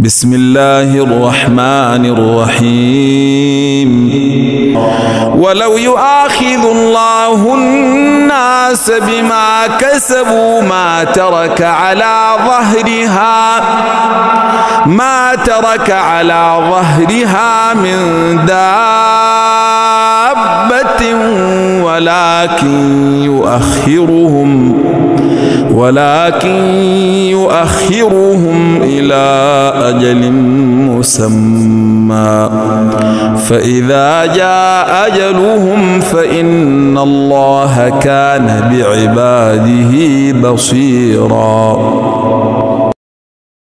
بسم الله الرحمن الرحيم. ولو يؤاخذ الله الناس بما كسبوا ما ترك على ظهرها من دابة ولكن يؤخرهم إلى أجل مسمى، فإذا جاء أجلهم فإن الله كان بعباده بصيرا.